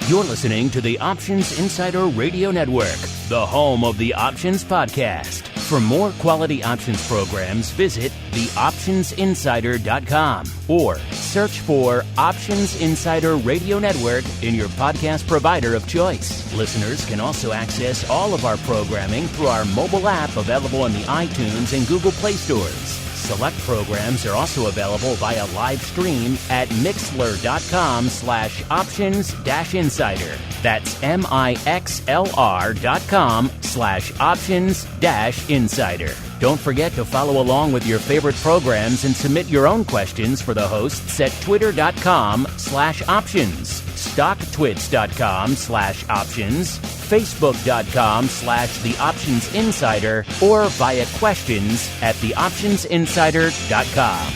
You're listening to the Options Insider Radio Network, the home of the Options Podcast. For more quality options programs, visit theoptionsinsider.com or search for Options Insider Radio Network in your podcast provider of choice. Listeners can also access all of our programming through our mobile app available in the iTunes and Google Play stores. Select programs are also available via live stream at mixlr.com/options-insider. That's mixlr.com/options-insider. Don't forget to follow along with your favorite programs and submit your own questions for the hosts at twitter.com/options, stocktwits.com/options, facebook.com/theoptionsinsider, or via questions at theoptionsinsider.com.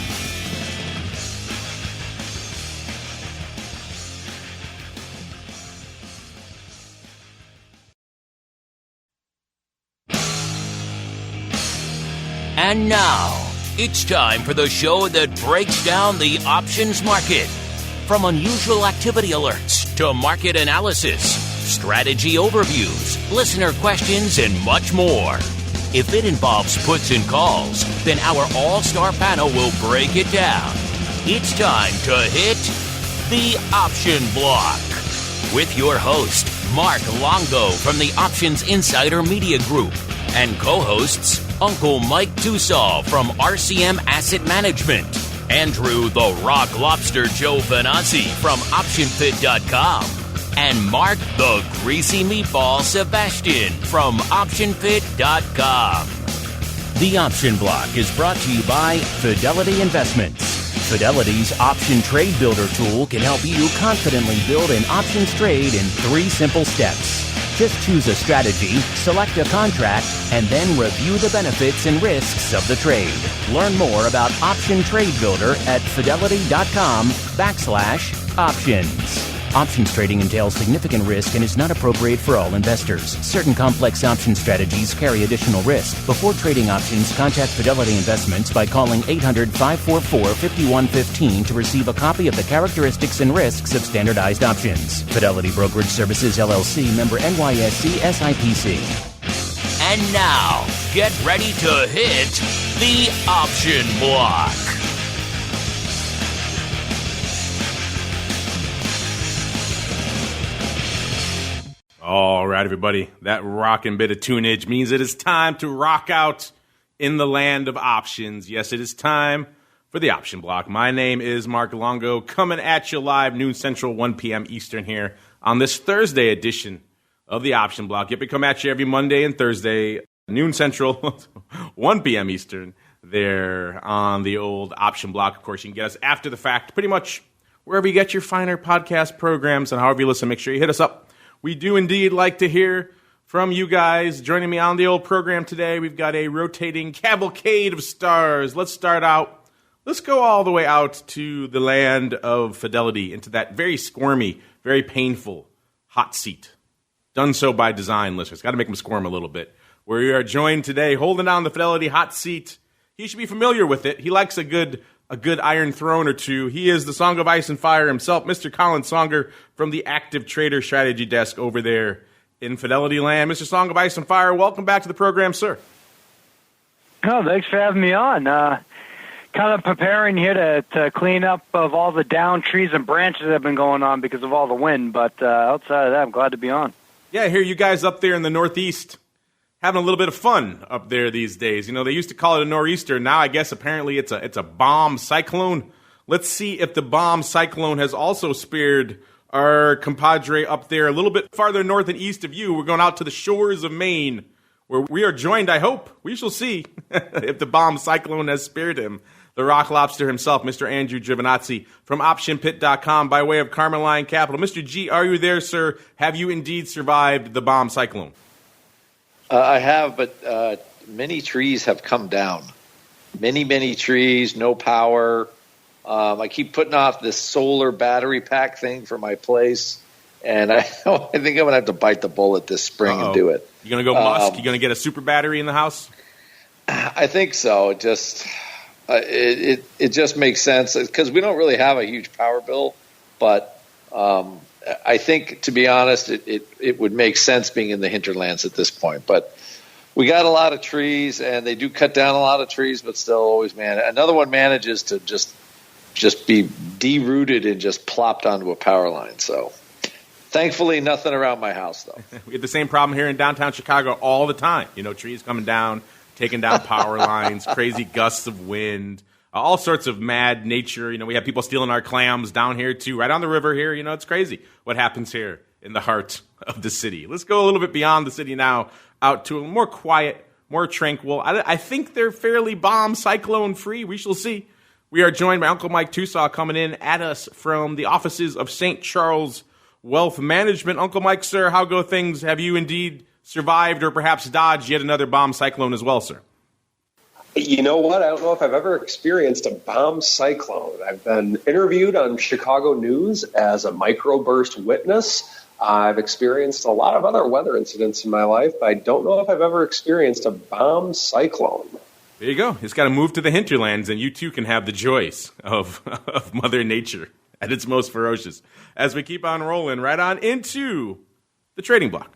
And now, it's time for the show that breaks down the options market. From unusual activity alerts to market analysis, strategy overviews, listener questions, and much more. If it involves puts and calls, then our all-star panel will break it down. It's time to hit the option block with your host, Mark Longo from the Options Insider Media Group, and co-hosts Uncle Mike TOSAW from RCM Asset Management, Andrew the Rock Lobster GIOVINAZZI from OptionFit.com, and Mark the Greasy Meatball Sebastian from OptionFit.com. The Option Block is brought to you by Fidelity Investments. Fidelity's Option Trade Builder tool can help you confidently build an options trade in 3 simple steps. Just choose a strategy, select a contract, and then review the benefits and risks of the trade. Learn more about Option Trade Builder at fidelity.com/options. Options trading entails significant risk and is not appropriate for all investors. Certain complex option strategies carry additional risk. Before trading options, contact Fidelity Investments by calling 800-544-5115 to receive a copy of the characteristics and risks of standardized options. Fidelity Brokerage Services, LLC, member NYSE SIPC. And now, get ready to hit the option block. All right, everybody. That rockin' bit of tunage means it is time to rock out in the land of options. Yes, it is time for the option block. My name is Mark Longo, coming at you live noon Central, 1 p.m. Eastern here on this Thursday edition of the option block. Yep, we come at you every Monday and Thursday, noon Central, 1 p.m. Eastern, there on the old option block. Of course, you can get us after the fact, pretty much wherever you get your finer podcast programs, and however you listen, make sure you hit us up. We do indeed like to hear from you guys. Joining me on the old program today, we've got a rotating cavalcade of stars. Let's go all the way out to the land of Fidelity, into that very squirmy, very painful hot seat. Done so by design, listeners. Got to make them squirm a little bit. We are joined today, holding down the Fidelity hot seat. He should be familiar with it. He likes a good Iron Throne or two. He is the Song of Ice and Fire himself, Mr. Colin Songer from the Active Trader Strategy Desk over there in Fidelity Land. Mr. Song of Ice and Fire, welcome back to the program, sir. Oh, thanks for having me on. Kind of preparing here to clean up of all the down trees and branches that have been going on because of all the wind. But outside of that, I'm glad to be on. Yeah, I hear you guys up there in the Northeast having a little bit of fun up there these days. You know, they used to call it a nor'easter. Now I guess apparently it's a bomb cyclone. Let's see if the bomb cyclone has also spared our compadre up there a little bit farther north and east of you. We're going out to the shores of Maine, where we are joined, I hope. We shall see if the bomb cyclone has spared him. The Rock Lobster himself, Mr. Andrew Giovinazzi from OptionPit.com by way of Carmeline Capital. Mr. G, are you there, sir? Have you indeed survived the bomb cyclone? I have, but many trees have come down. Many trees, no power. I keep putting off this solar battery pack thing for my place, and I think I'm going to have to bite the bullet this spring and do it. You going to go Musk? You going to get a super battery in the house? I think so. It just makes sense because we don't really have a huge power bill, but I think, to be honest, it would make sense being in the hinterlands at this point. But we got a lot of trees, and they do cut down a lot of trees, but still always another one manages to just be derooted and just plopped onto a power line. So thankfully, nothing around my house, though. We get the same problem here in downtown Chicago all the time. Trees coming down, taking down power lines, crazy gusts of wind, all sorts of mad nature. We have people stealing our clams down here, too, right on the river here. It's crazy what happens here in the heart of the city. Let's go a little bit beyond the city now, out to a more quiet, more tranquil. I think they're fairly bomb cyclone free. We shall see. We are joined by Uncle Mike TOSAW coming in at us from the offices of St. Charles Wealth Management. Uncle Mike, sir, how go things? Have you indeed survived or perhaps dodged yet another bomb cyclone as well, sir? You know what? I don't know if I've ever experienced a bomb cyclone. I've been interviewed on Chicago News as a microburst witness. I've experienced a lot of other weather incidents in my life, but I don't know if I've ever experienced a bomb cyclone. There you go. It's got to move to the hinterlands, and you too can have the joys of Mother Nature at its most ferocious. As we keep on rolling right on into the trading block.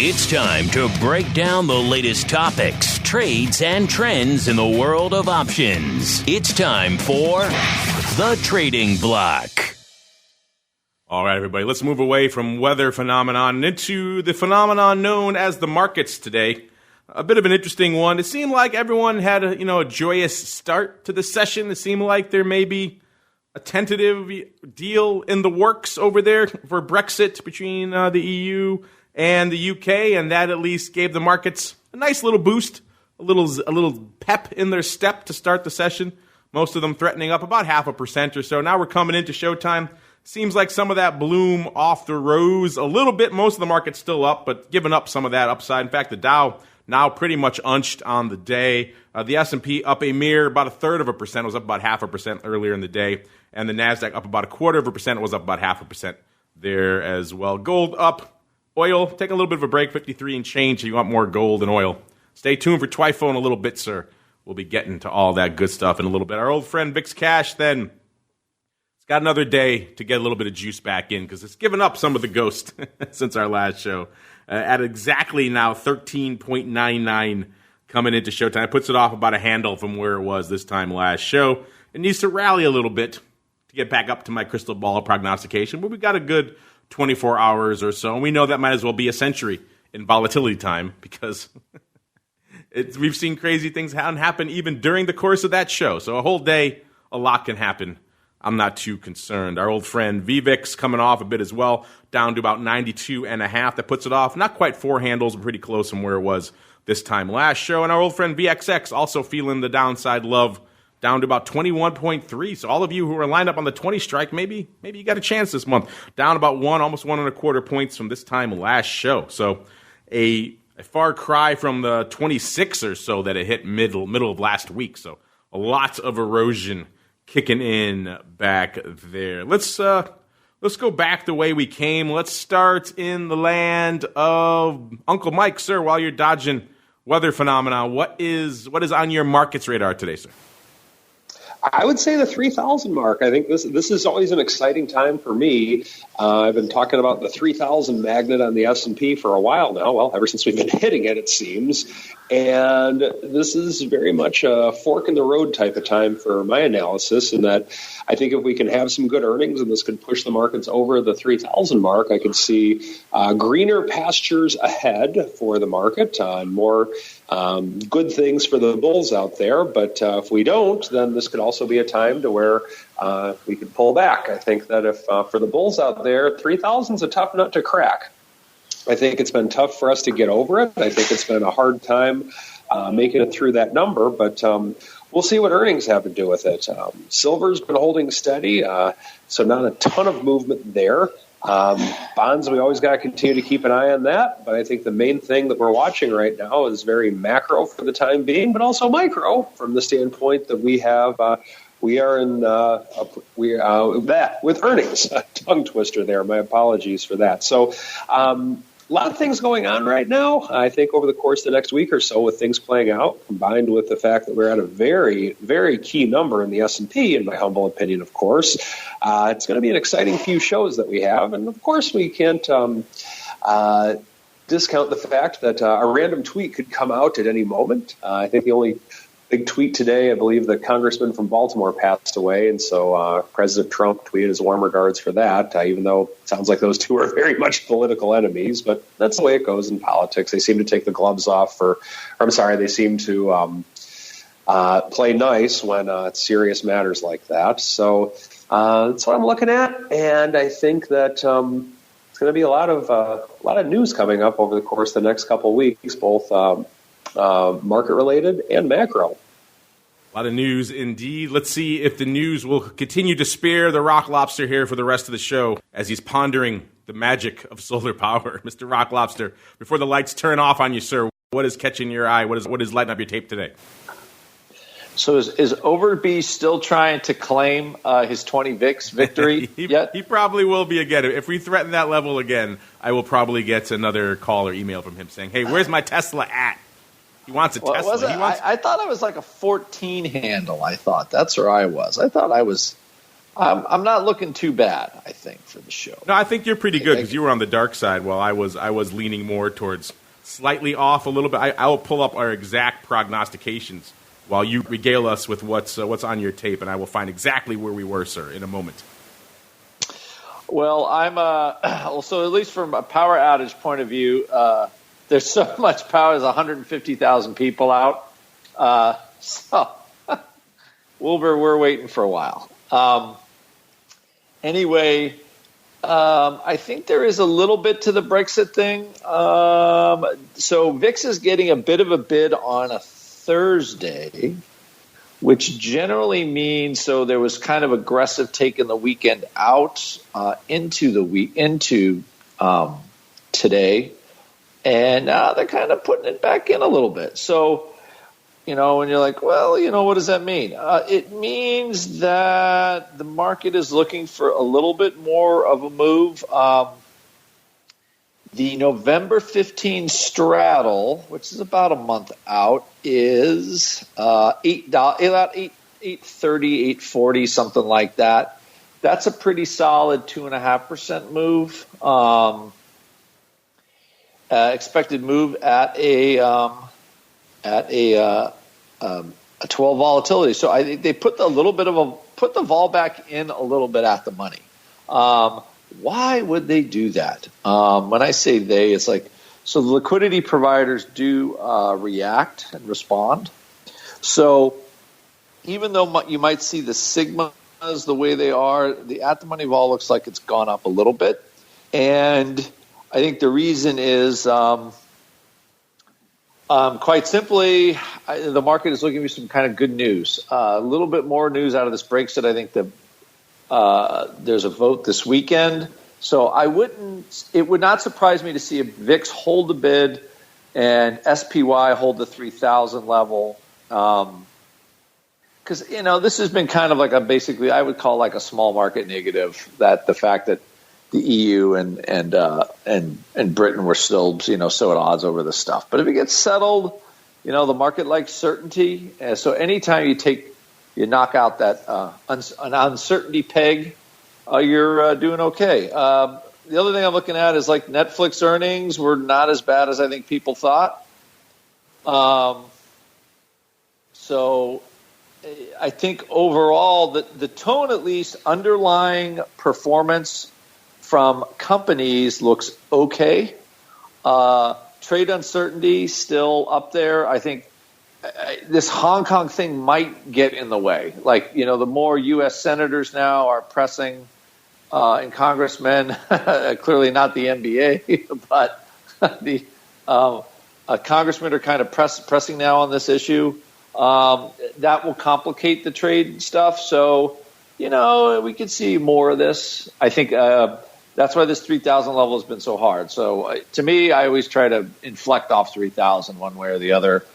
It's time to break down the latest topics, trades, and trends in the world of options. It's time for the trading block. All right, everybody, let's move away from weather phenomenon and into the phenomenon known as the markets today. A bit of an interesting one. It seemed like everyone had a joyous start to the session. It seemed like there may be a tentative deal in the works over there for Brexit between the EU and the UK, and that at least gave the markets a nice little boost, a little pep in their step to start the session. Most of them threatening up about 0.5% or so. Now we're coming into showtime. Seems like some of that bloom off the rose a little bit. Most of the market's still up, but giving up some of that upside. In fact, the Dow now pretty much unched on the day. The S&P up a mere about 1/3%. It was up about 0.5% earlier in the day. And the NASDAQ up about 1/4%. It was up about 0.5% there as well. Gold up. Oil, take a little bit of a break, 53 and change if you want more gold and oil. Stay tuned for TWIFO in a little bit, sir. We'll be getting to all that good stuff in a little bit. Our old friend VIX Cash, then, it's got another day to get a little bit of juice back in because it's given up some of the ghost since our last show. At exactly now 13.99 coming into showtime. It puts it off about a handle from where it was this time last show. It needs to rally a little bit to get back up to my crystal ball prognostication, but we got a good 24 hours or so. And we know that might as well be a century in volatility time because we've seen crazy things happen even during the course of that show. So a whole day, a lot can happen. I'm not too concerned. Our old friend VVIX coming off a bit as well, down to about 92.5. That puts it off. Not quite 4 handles, but pretty close from where it was this time last show. And our old friend VXX also feeling the downside love, down to about 21.3. So all of you who are lined up on the 20 strike, maybe you got a chance this month. Down about almost 1.25 points from this time last show. So a far cry from the 26 or so that it hit middle of last week. So a lot of erosion kicking in back there. Let's go back the way we came. Let's start in the land of Uncle Mike, sir. While you're dodging weather phenomena, what is on your markets radar today, sir? I would say the 3,000 mark. I think this is always an exciting time for me. I've been talking about the 3,000 magnet on the S&P for a while now. Well, ever since we've been hitting it seems. And this is very much a fork in the road type of time for my analysis, in that I think if we can have some good earnings and this could push the markets over the 3,000 mark, I could see greener pastures ahead for the market, more good things for the bulls out there. But if we don't, then this could also be a time to where we could pull back. I think that if for the bulls out there, 3,000 is a tough nut to crack. I think it's been tough for us to get over it. I think it's been a hard time making it through that number, but we'll see what earnings have to do with it. Silver's been holding steady, so not a ton of movement there. Bonds, we always got to continue to keep an eye on that, but I think the main thing that we're watching right now is very macro for the time being, but also micro from the standpoint that we have we are in that with earnings. A tongue twister there. My apologies for that. So a lot of things going on right now. I think over the course of the next week or so, with things playing out, combined with the fact that we're at a very, very key number in the S&P, in my humble opinion, of course, it's going to be an exciting few shows that we have. And, of course, we can't discount the fact that a random tweet could come out at any moment. I think the only big tweet today, I believe the congressman from Baltimore passed away, and so President Trump tweeted his warm regards for that, even though it sounds like those two are very much political enemies, but that's the way it goes in politics. They seem to take the gloves off, they seem to play nice when it's serious matters like that. So that's what I'm looking at, and I think that it's going to be a lot of news coming up over the course of the next couple of weeks, both market-related and macro. A lot of news indeed. Let's see if the news will continue to spare the Rock Lobster here for the rest of the show as he's pondering the magic of solar power. Mr. Rock Lobster, before the lights turn off on you, sir, what is catching your eye? What is lighting up your tape today? So is Overby still trying to claim his 20 VIX victory yet? He probably will be again. If we threaten that level again, I will probably get another call or email from him saying, hey, where's my Tesla at? He wants a Tesla. I thought I was like a 14 handle, I thought. That's where I was. I thought I was I'm not looking too bad, I think, for the show. No, I think you're pretty good because you were on the dark side while I was leaning more towards slightly off a little bit. I will pull up our exact prognostications while you regale us with what's on your tape, and I will find exactly where we were, sir, in a moment. Well, so at least from a power outage point of view, there's so much power. There's 150,000 people out. So we're waiting for a while. Anyway, I think there is a little bit to the Brexit thing. So VIX is getting a bit of a bid on a Thursday, which generally means, so there was kind of aggressive taking the weekend out into today. And now they're kind of putting it back in a little bit. So, when you're like, well, what does that mean? It means that the market is looking for a little bit more of a move. The November 15 straddle, which is about a month out, is about $8.30, $8.40, something like that. That's a pretty solid 2.5% move. Expected move at a 12 volatility. So I think they put the vol back in a little bit at the money. Why would they do that? When I say they, it's like, so the liquidity providers do react and respond. So even though you might see the sigmas the way they are, the at the money vol looks like it's gone up a little bit. And I think the reason is quite simply, the market is looking for some kind of good news. A little bit more news out of this Brexit. I think there's a vote this weekend. So it would not surprise me to see a VIX hold the bid and SPY hold the 3,000 level. Because, this has been kind of like basically I would call like a small market negative, that the fact that the EU and Britain were still, so at odds over this stuff. But if it gets settled, the market likes certainty. So anytime you knock out that an uncertainty peg, you're doing okay. The other thing I'm looking at is like Netflix earnings were not as bad as I think people thought. So I think overall the tone, at least underlying performance from companies, looks okay. Trade uncertainty still up there. I think this Hong Kong thing might get in the way. Like, the more U.S. senators now are pressing, and congressmen, clearly not the NBA, but the congressmen are kind of pressing now on this issue. That will complicate the trade stuff. So, we could see more of this. I think that's why this 3,000 level has been so hard. So to me, I always try to inflect off 3,000 one way or the other.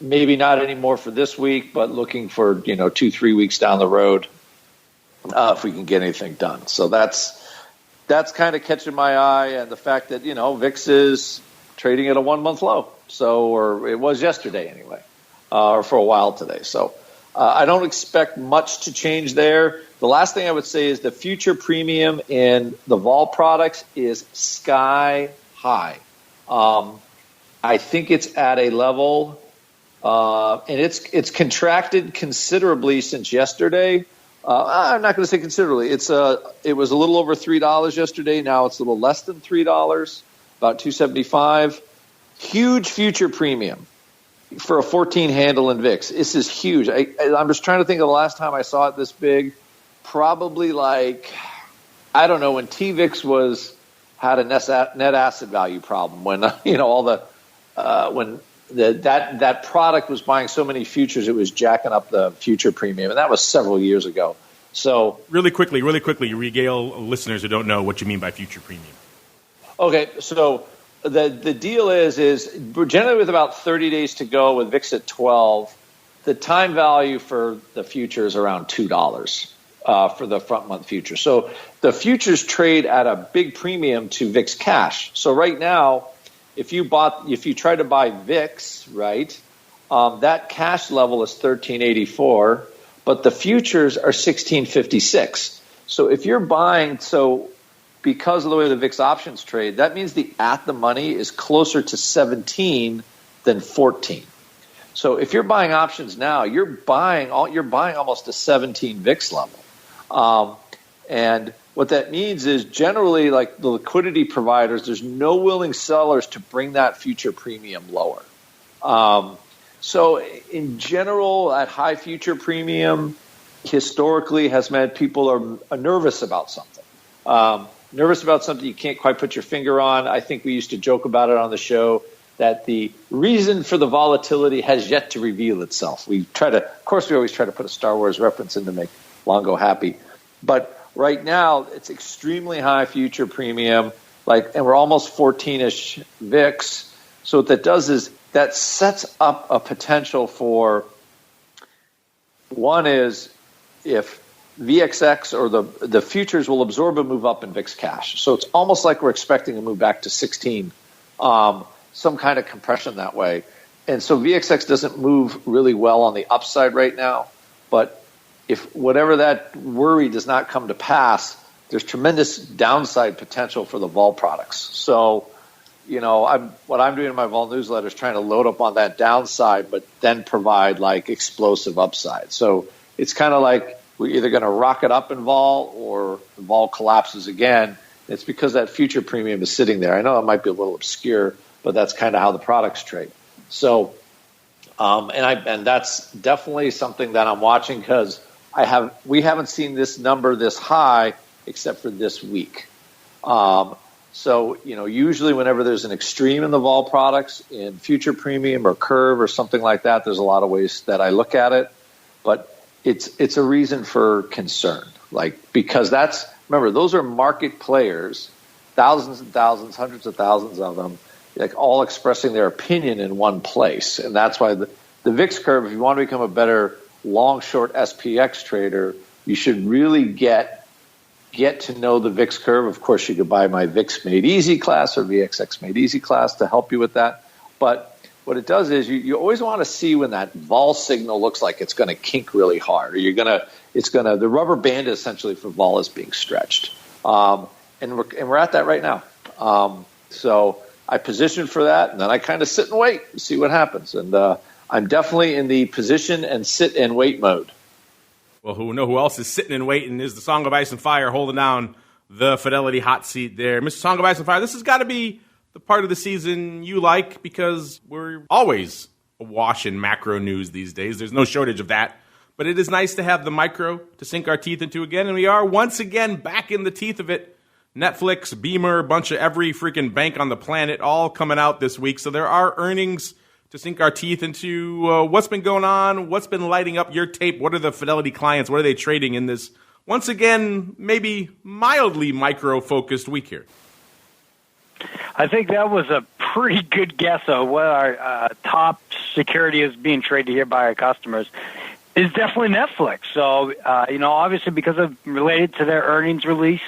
Maybe not anymore for this week, but looking for 2-3 weeks down the road if we can get anything done. So that's that's kind of catching my eye, and the fact that, VIX is trading at a 1-month low. So, or it was yesterday anyway, or for a while today. So I don't expect much to change there. The last thing I would say is the future premium in the vol products is sky high. I think it's at a level, and it's contracted considerably since yesterday. I'm not going to say considerably. It was a little over $3 yesterday. Now it's a little less than $3, about $2.75. Huge future premium for a 14 handle in VIX. This is huge. I'm just trying to think of the last time I saw it this big. Probably like, I don't know, when TVIX had a net asset value problem, when when that product was buying so many futures, it was jacking up the future premium, and that was several years ago. So really quickly, you regale listeners who don't know what you mean by future premium. Okay, so the deal is generally with about 30 days to go with VIX at 12, the time value for the future is around $2 for the front month future. So the futures trade at a big premium to VIX cash. So right now, if you try to buy VIX, right, that cash level is 1384, but the futures are 1656. So if you're buying, because of the way the VIX options trade, that means the at the money is closer to 17 than 14. So if you're buying options now, you're buying almost a 17 VIX level. And what that means is generally, like the liquidity providers, there's no willing sellers to bring that future premium lower. So in general, at high future premium, historically has meant people are nervous about something. Nervous about something you can't quite put your finger on. I think we used to joke about it on the show that the reason for the volatility has yet to reveal itself. We always try to put a Star Wars reference in to make Longo happy. But right now, it's extremely high future premium, and we're almost 14-ish VIX. So what that does is that sets up a potential for, one is if VXX or the futures will absorb a move up in VIX cash. So it's almost like we're expecting a move back to 16, some kind of compression that way. And so VXX doesn't move really well on the upside right now, but if whatever that worry does not come to pass, there's tremendous downside potential for the vol products. So, what I'm doing in my vol newsletter is trying to load up on that downside, but then provide explosive upside. So it's kind of like we're either going to rocket up in vol or the vol collapses again. It's because that future premium is sitting there. I know it might be a little obscure, but that's kind of how the products trade. So, and that's definitely something that I'm watching because we haven't seen this number this high except for this week. So, usually whenever there's an extreme in the vol products in future premium or curve or something like that, there's a lot of ways that I look at it, but it's a reason for concern. Because remember, those are market players, thousands and thousands, hundreds of thousands of them, all expressing their opinion in one place. And that's why the VIX curve, if you want to become a better long-short SPX trader, you should really get to know the VIX curve. Of course, you could buy my VIX Made Easy class or VXX Made Easy class to help you with that. But what it does is you always want to see when that vol signal looks like it's going to kink really hard, or the rubber band essentially for vol is being stretched, and we're at that right now. So I position for that, and then I kind of sit and wait and see what happens. And I'm definitely in the position and sit and wait mode. Well, who else is sitting and waiting is the Song of Ice and Fire holding down the Fidelity hot seat there. Mr. Song of Ice and Fire, this has got to be the part of the season you like because we're always awash in macro news these days. There's no shortage of that. But it is nice to have the micro to sink our teeth into again, and we are once again back in the teeth of it. Netflix, Beamer, a bunch of every freaking bank on the planet all coming out this week. So there are earnings to sink our teeth into what's been going on, what's been lighting up your tape, what are the Fidelity clients, what are they trading in this, once again, maybe mildly micro-focused week here. I think that was a pretty good guess of what our top security is being traded here by our customers. Is definitely Netflix. So, obviously because of related to their earnings release,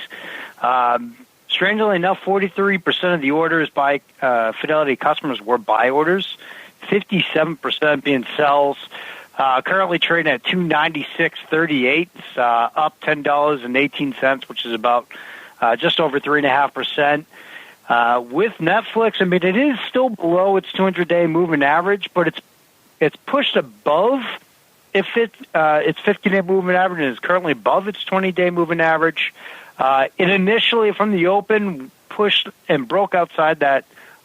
strangely enough, 43% of the orders by Fidelity customers were buy orders, 57% being sells. Currently trading at $296.38, up $10.18, which is about just over 3.5%. With Netflix, I mean, it is still below its 200-day moving average, but it's pushed above its 50-day moving average, and is currently above its 20-day moving average. It initially, from the open, pushed and broke outside that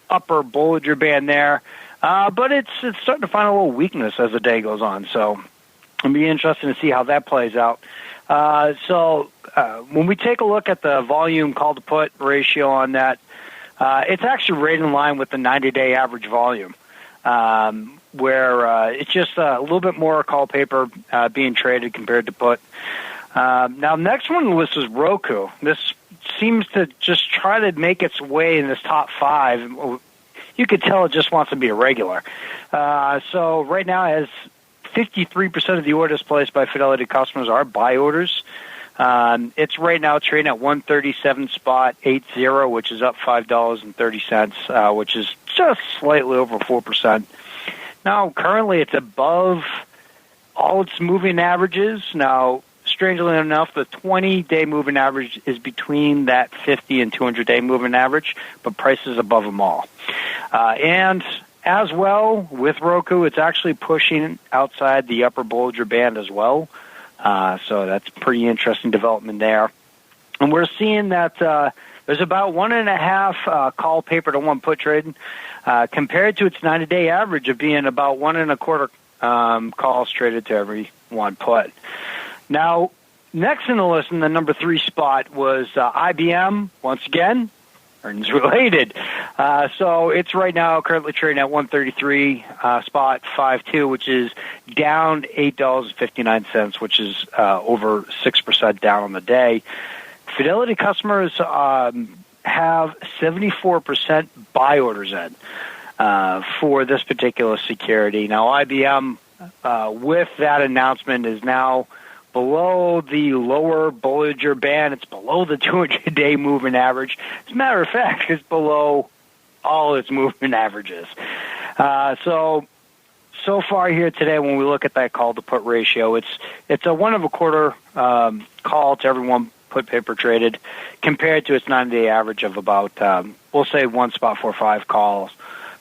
upper Bollinger Band there. But it's starting to find a little weakness as the day goes on. So it'll be interesting to see how that plays out. When we take a look at the volume call to put ratio on that, it's actually right in line with the 90-day average volume, where it's just a little bit more call paper being traded compared to put. Now, next one on the list is ROKU. This seems to just try to make its way in this top 5. You could tell it just wants to be a regular. So right now, it has 53% of the orders placed by Fidelity customers are buy orders. It's right now trading at 137.80, which is up $5.30, which is just slightly over 4%. Now, currently, it's above all its moving averages. Now, strangely enough, the 20-day moving average is between that 50 and 200-day moving average, but price is above them all. And as well, with ROKU, it's actually pushing outside the upper Bollinger Band as well. So that's a pretty interesting development there. And we're seeing that there's about 1.5 call paper to 1 put trading, compared to its 90-day average of being about 1.25 calls traded to every 1 put. Now, next in the list, in the number 3 spot, was IBM, once again, earnings related. So it's right now currently trading at 133.52, which is down $8.59, which is over 6% down on the day. Fidelity customers have 74% buy orders in for this particular security. Now, IBM, with that announcement, is now below the lower Bollinger Band. It's below the 200-day moving average. As a matter of fact, it's below all its moving averages. So far here today, when we look at that call to put ratio, it's a 1.25 call to every 1 put paper traded, compared to its 90-day average of about, we'll say 1.45 calls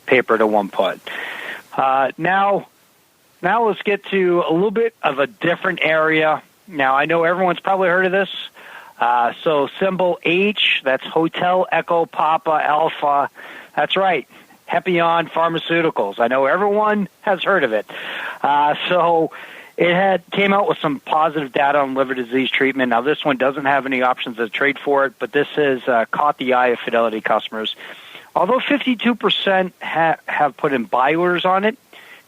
paper to 1 put. Now let's get to a little bit of a different area. Now, I know everyone's probably heard of this. So symbol H, that's Hotel Echo Papa Alpha. That's right, Hepion Pharmaceuticals. I know everyone has heard of it. So it came out with some positive data on liver disease treatment. Now, this one doesn't have any options to trade for it, but this has caught the eye of Fidelity customers. Although 52% have put in buy orders on it,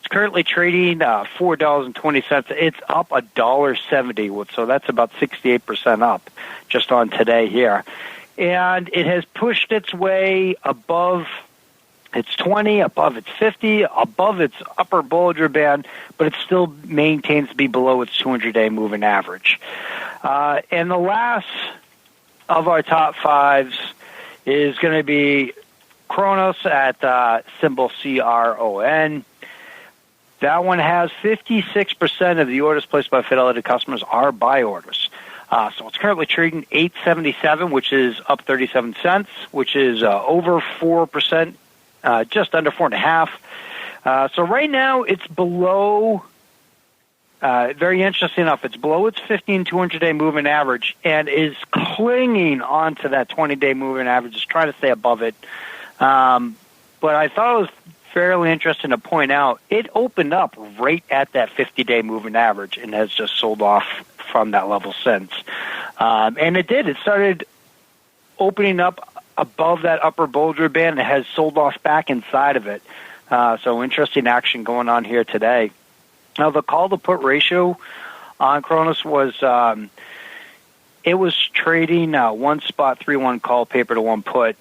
it's currently trading $4.20. It's up $1.70, so that's about 68% up just on today here. And it has pushed its way above its 20, above its 50, above its upper Bollinger Band, but it still maintains to be below its 200-day moving average. And the last of our top 5s is going to be Kronos at symbol CRON. That one has 56% of the orders placed by Fidelity customers are buy orders. So it's currently trading $8.77, which is up 37 cents, which is over 4%, just under 4.5. So right now it's below, very interesting enough, it's below its 50 and 200-day moving average and is clinging onto that 20-day moving average, just trying to stay above it. But I thought it was fairly interesting to point out, it opened up right at that 50-day moving average and has just sold off from that level since. And it did. It started opening up above that upper Bollinger Band and has sold off back inside of it. So interesting action going on here today. Now, the call-to-put ratio on Kronos was, it was trading 1.31 call paper to 1 put,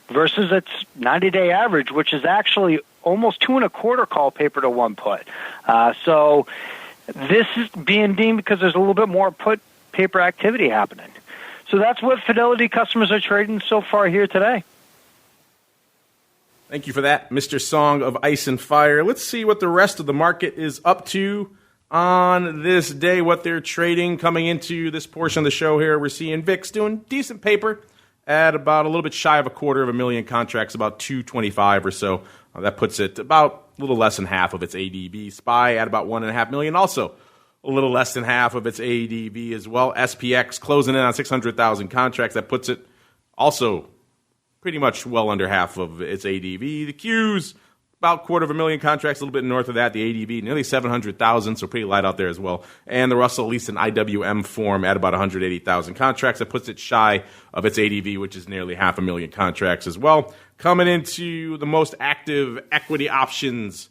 versus its 90-day average, which is actually almost 2.25 call paper to 1 put. So this is being deemed because there's a little bit more put paper activity happening. So So that's what Fidelity customers are trading so far here today. Thank you for that, Mr. Song of Ice and Fire. Let's see what the rest of the market is up to on this day, what they're trading coming into this portion of the show here. We're seeing VIX doing decent paper at about a little bit shy of 250,000 contracts, about 225 or so. That puts it about a little less than half of its ADV. SPY at about 1.5 million, also a little less than half of its ADV as well. SPX closing in on 600,000 contracts. That puts it also pretty much well under half of its ADV. The Q's about 250,000 contracts, a little bit north of that. The ADV nearly 700,000, so pretty light out there as well. And the Russell, at least in IWM form, at about 180,000 contracts. That puts it shy of its ADV, which is nearly 500,000 contracts as well. Coming into the most active equity options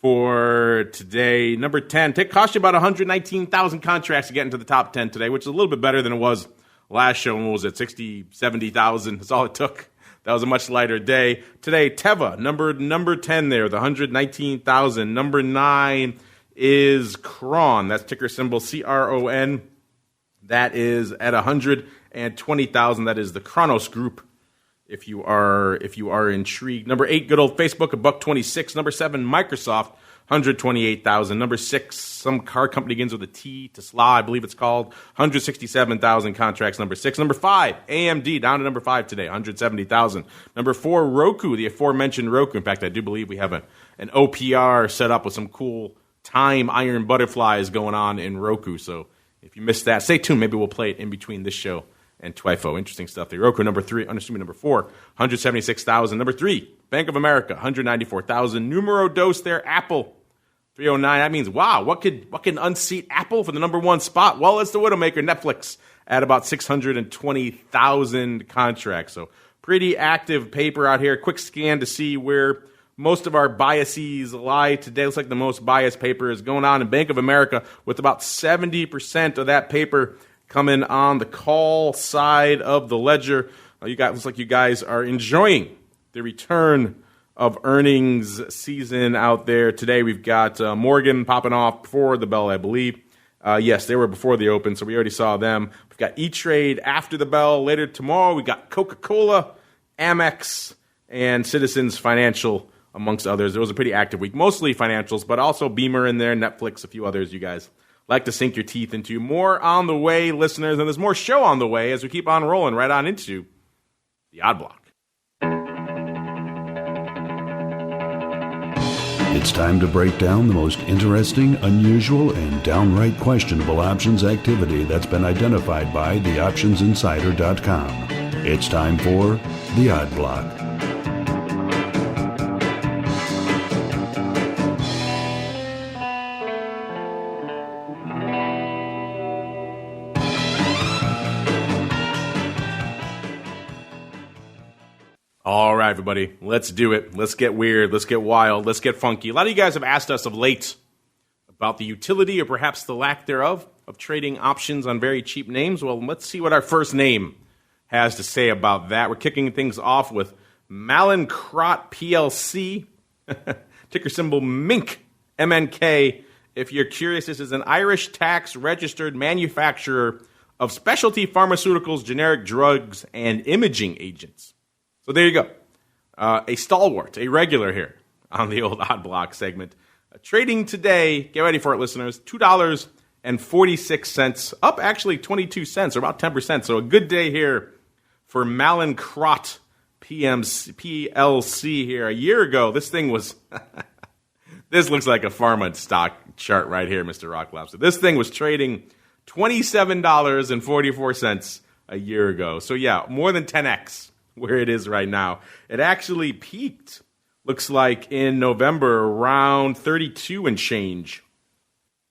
for today, number 10. It cost you about 119,000 contracts to get into the top 10 today, which is a little bit better than it was last show when it was at 60, 70,000. That's all it took. That was a much lighter day. Today, Teva, number 10 there, the 119,000. Number 9 is CRON. That's ticker symbol CRON. That is at 120,000. That is the Kronos Group, if you are intrigued. Number 8, good old Facebook, $126. Number 7, Microsoft, 128,000. Number 6, some car company begins with a T, TOSAW, I believe it's called, 167,000 contracts. Number 6. Number 5, AMD, down to number 5 today, 170,000. Number 4, Roku, the aforementioned Roku. In fact, I do believe we have an OPR set up with some cool time iron butterflies going on in Roku. So if you missed that, stay tuned. Maybe we'll play it in between this show and TWIFO. Interesting stuff there. Roku, number 4, 176,000. Number 3, Bank of America, 194,000. Numero dos there, Apple, 309. That means, wow, what can unseat Apple for the number 1 spot? Well, it's the Widowmaker, Netflix, at about 620,000 contracts. So pretty active paper out here. Quick scan to see where most of our biases lie today. Looks like the most biased paper is going on in Bank of America, with about 70% of that paper coming on the call side of the ledger. Looks like you guys are enjoying the return of earnings season out there. Today we've got Morgan popping off before the bell, I believe. Yes, they were before the open, so we already saw them. We've got E-Trade after the bell. Later tomorrow, we got Coca-Cola, Amex, and Citizens Financial, amongst others. It was a pretty active week, mostly financials, but also Beamer in there, Netflix, a few others you guys like to sink your teeth into. More on the way, listeners, and there's more show on the way as we keep on rolling right on into the Odd Block. It's time to break down the most interesting, unusual, and downright questionable options activity that's been identified by theoptionsinsider.com. It's time for the Odd Block. All right, everybody, let's do it. Let's get weird. Let's get wild. Let's get funky. A lot of you guys have asked us of late about the utility, or perhaps the lack thereof, of trading options on very cheap names. Well, let's see what our first name has to say about that. We're kicking things off with Mallinckrodt PLC, ticker symbol MINK, MNK. If you're curious, this is an Irish tax-registered manufacturer of specialty pharmaceuticals, generic drugs, and imaging agents. So there you go. A stalwart, a regular here on the old Odd Block segment. Trading today, get ready for it, listeners, $2.46, up actually 22 cents, or about 10%. So a good day here for Mallinckrodt PLC here. A year ago, this thing was, this looks like a pharma stock chart right here, Mr. Rock Lobster. This thing was trading $27.44 a year ago. So yeah, more than 10x where it is right now. It actually peaked, looks like, in November around 32 and change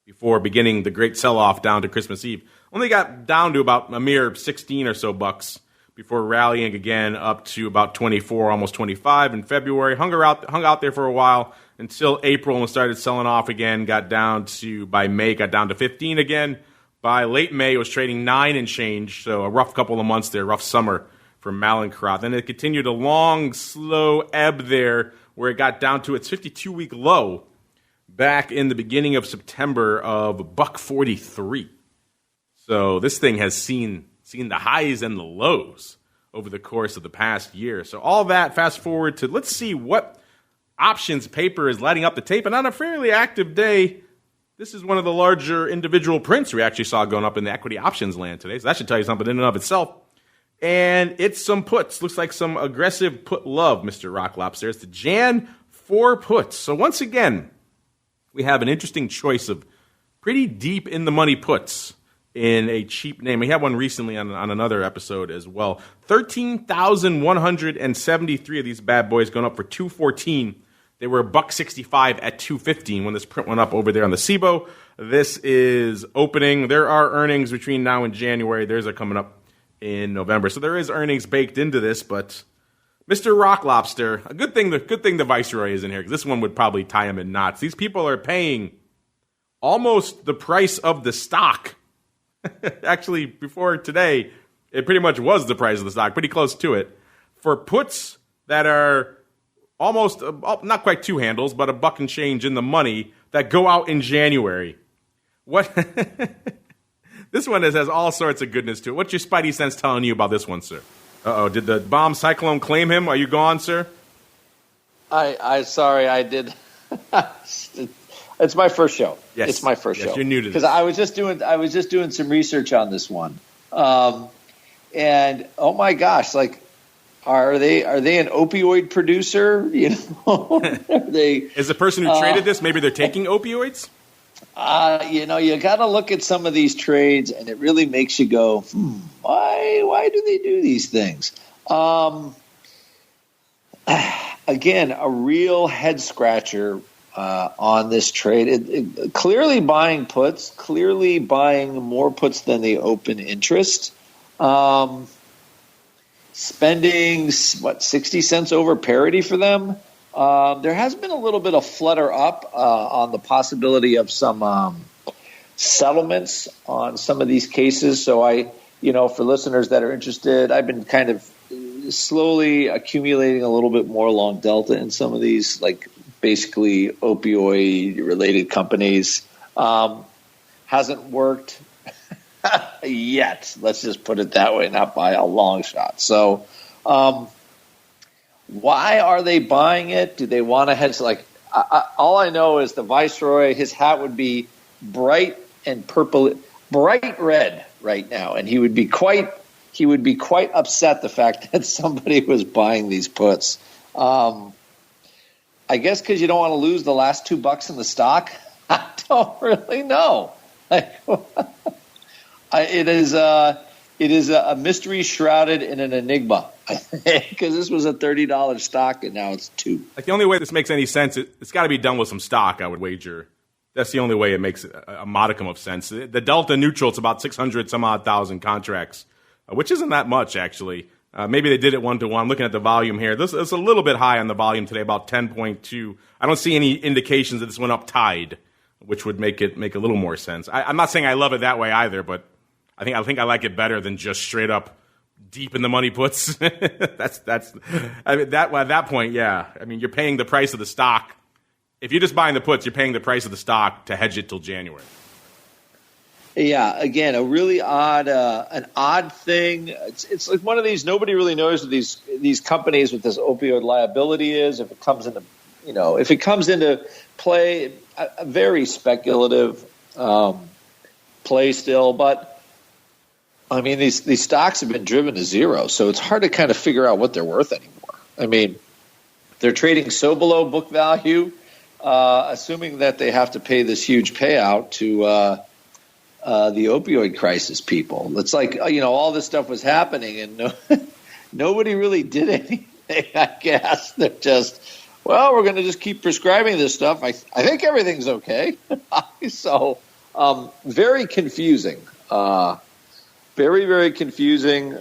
before beginning the great sell-off down to Christmas Eve. Only got down to about a mere 16 or so bucks before rallying again up to about 24, almost 25 in February. Hung out there for a while until April and started selling off again. By May, got down to 15 again. By late May, it was trading 9 and change, so a rough couple of months there, rough summer for Mallinckrodt. Then it continued a long, slow ebb there where it got down to its 52-week low back in the beginning of September of $1.43. So this thing has seen seen the highs and the lows over the course of the past year. So all that, fast forward to, let's see what options paper is lighting up the tape. And on a fairly active day, this is one of the larger individual prints we actually saw going up in the equity options land today. So that should tell you something in and of itself. And it's some puts. Looks like some aggressive put love, Mr. Rock Lobster. It's the Jan 4 puts. So once again, we have an interesting choice of pretty deep in the money puts in a cheap name. We had one recently on another episode as well. 13,173 of these bad boys going up for $214. They were $1.65 at $215 when this print went up over there on the SIBO. This is opening. There are earnings between now and January. There's a coming up in November. So there is earnings baked into this, but Mr. Rock Lobster, a good thing the Viceroy is in here, because this one would probably tie him in knots. These people are paying almost the price of the stock. Actually, before today, it pretty much was the price of the stock, pretty close to it, for puts that are almost, not quite 2 handles, but $1 and change in the money that go out in January. What? This one has all sorts of goodness to it. What's your spidey sense telling you about this one, sir? Uh-oh, did the bomb cyclone claim him? Are you gone, sir? Sorry, I did. It's my first show. Yes. It's my first show. You're new to this. Because I was just doing some research on this one. And oh my gosh, like, are they an opioid producer? You know, is the person who traded this, maybe they're taking opioids? You got to look at some of these trades, and it really makes you go, why do they do these things? Again, a real head scratcher on this trade. Clearly buying puts, clearly buying more puts than the open interest. Spending, 60 cents over parity for them. There has been a little bit of flutter up on the possibility of some settlements on some of these cases. So for listeners that are interested, I've been kind of slowly accumulating a little bit more long delta in some of these, like basically opioid-related companies. Hasn't worked yet. Let's just put it that way, not by a long shot. So why are they buying it? Do they want to hedge? All I know is the Viceroy, his hat would be bright red right now, and he would be quite upset the fact that somebody was buying these puts. I guess because you don't want to lose the last $2 in the stock. I don't really know. It is a mystery shrouded in an enigma, because this was a $30 stock and now it's $2. Like, the only way this makes any sense, it's got to be done with some stock, I would wager. That's the only way it makes a modicum of sense. The delta neutral, it's about 600 some odd thousand contracts, which isn't that much, actually. Maybe they did it 1-to-1. Looking at the volume here, this is a little bit high on the volume today, about 10.2. I don't see any indications that this went up tide, which would make a little more sense. I'm not saying I love it that way either, but I think I like it better than just straight up deep in the money puts. At that point, yeah. I mean, you're paying the price of the stock. If you're just buying the puts, you're paying the price of the stock to hedge it till January. Yeah, again, a really odd thing. It's like one of these, nobody really knows what these companies with this opioid liability is. If it comes into play, a very speculative play still. But I mean, these stocks have been driven to zero, so it's hard to kind of figure out what they're worth anymore. I mean, they're trading so below book value, assuming that they have to pay this huge payout to the opioid crisis people. It's like, all this stuff was happening and nobody really did anything, I guess. They're just, we're going to just keep prescribing this stuff. I think everything's okay. So very confusing. Very, very confusing.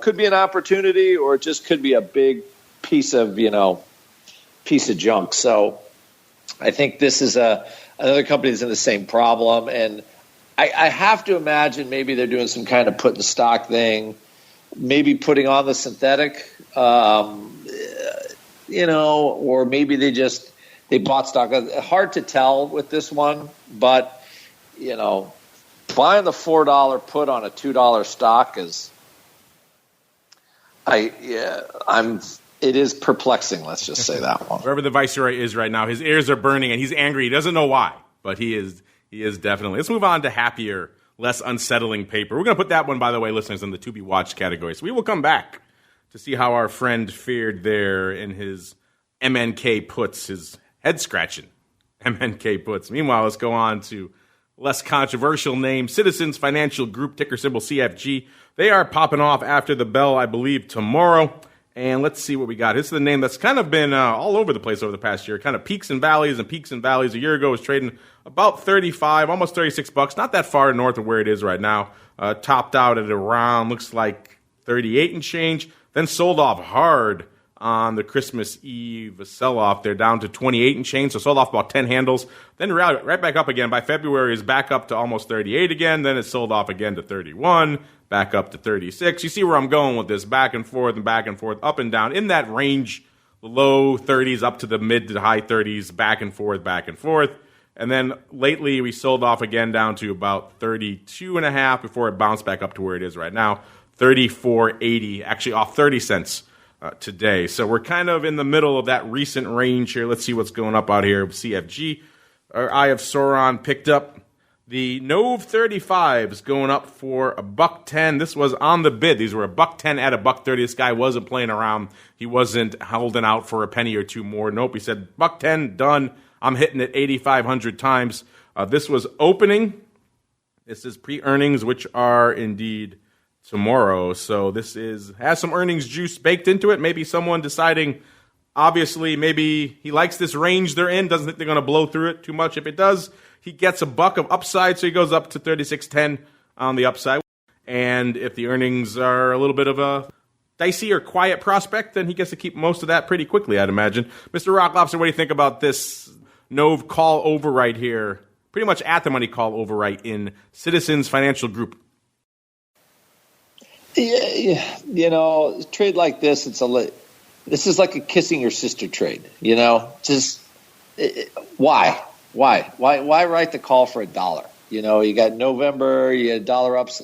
Could be an opportunity, or it just could be a big piece of junk. So I think this is another company that's in the same problem, and I have to imagine maybe they're doing some kind of put in stock thing, maybe putting on the synthetic, or maybe they bought stock. Hard to tell with this one, but buying the $4 put on a $2 stock it is perplexing. Let's just say that one. Wherever the viceroy is right now, his ears are burning and he's angry. He doesn't know why, but he is definitely. Let's move on to happier, less unsettling paper. We're going to put that one, by the way, listeners, in the to be watched category. So we will come back to see how our friend fared there in his MNK puts, his head scratching MNK puts. Meanwhile, let's go on to less controversial name, Citizens Financial Group, ticker symbol CFG. They are popping off after the bell, I believe, tomorrow. And let's see what we got. This is the name that's kind of been all over the place over the past year. Kind of peaks and valleys and peaks and valleys. A year ago, it was trading about 35, almost 36 bucks. Not that far north of where it is right now. Topped out at around, looks like 38 and change. Then sold off hard on the Christmas Eve sell-off. They're down to 28 and change, so sold off about 10 handles. Then right back up again. By February, is back up to almost 38 again. Then it sold off again to 31, back up to 36. You see where I'm going with this, back and forth, up and down. In that range, the low 30s up to the mid to high 30s, back and forth, back and forth. And then lately, we sold off again down to about 32.5 before it bounced back up to where it is right now, 34.80, actually off 30 cents. Today. So we're kind of in the middle of that recent range here. Let's see what's going up out here. CFG, our Eye of Sauron picked up the Nove 35s going up for $1.10. This was on the bid. These were $1.10 at $1.30. This guy wasn't playing around. He wasn't holding out for a penny or two more. Nope. He said $1.10, done. I'm hitting it 8,500 times. This was opening. This is pre-earnings, which are indeed tomorrow. So this has some earnings juice baked into it. Maybe someone deciding, obviously, maybe he likes this range they're in, doesn't think they're going to blow through it too much. If it does, he gets $1 of upside, so he goes up to 36.10 on the upside. And if the earnings are a little bit of a dicey or quiet prospect, then he gets to keep most of that pretty quickly, I'd imagine. Mr. Rock Lobster, what do you think about this Nove call overwrite here? Pretty much at the money call overwrite in Citizens Financial Group. Yeah, trade like this, this is like a kissing your sister trade. Just why write the call for $1? You got November, you got $1 ups.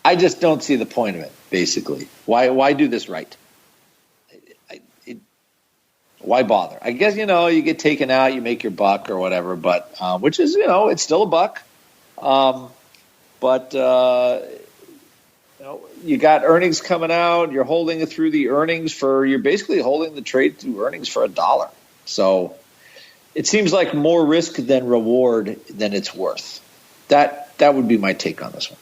I just don't see the point of it. Basically, why do this right? Why bother? I guess you get taken out, you make your buck or whatever, but which is it's still a buck, but. You got earnings coming out. You're holding it through the earnings you're basically holding the trade through earnings for $1. So it seems like more risk than reward than it's worth. That would be my take on this one.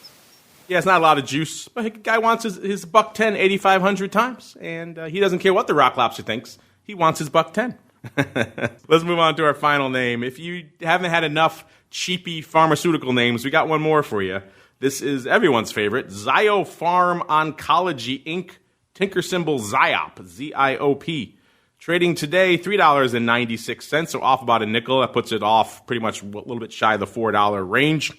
Yeah, it's not a lot of juice, but the guy wants his $1.10 8,500 times, and he doesn't care what the Rock Lobster thinks. He wants his $1.10. Let's move on to our final name. If you haven't had enough cheapy pharmaceutical names, we got one more for you. This is everyone's favorite, ZIOPharm Oncology Inc., ticker symbol ZIOP, Z-I-O-P. Trading today, $3.96, so off about a nickel. That puts it off pretty much a little bit shy of the $4 range,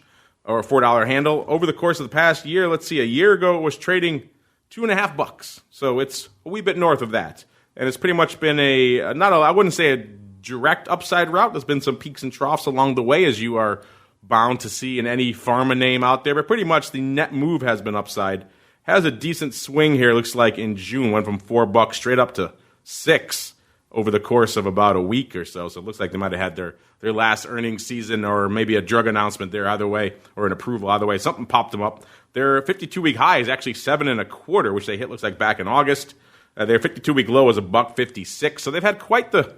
or $4 handle. Over the course of the past year, let's see, a year ago it was trading $2.50. So it's a wee bit north of that. And it's pretty much been I wouldn't say a direct upside route. There's been some peaks and troughs along the way, as you are bound to see in any pharma name out there, but pretty much the net move has been upside. Has a decent swing here, looks like in June, went from $4 straight up to $6 over the course of about a week or so. So it looks like they might have had their last earnings season or maybe a drug announcement there either way, or an approval either way. Something popped them up. Their 52-week high is actually 7.25, which they hit, looks like, back in August. Their 52-week low is $1.56. So they've had quite the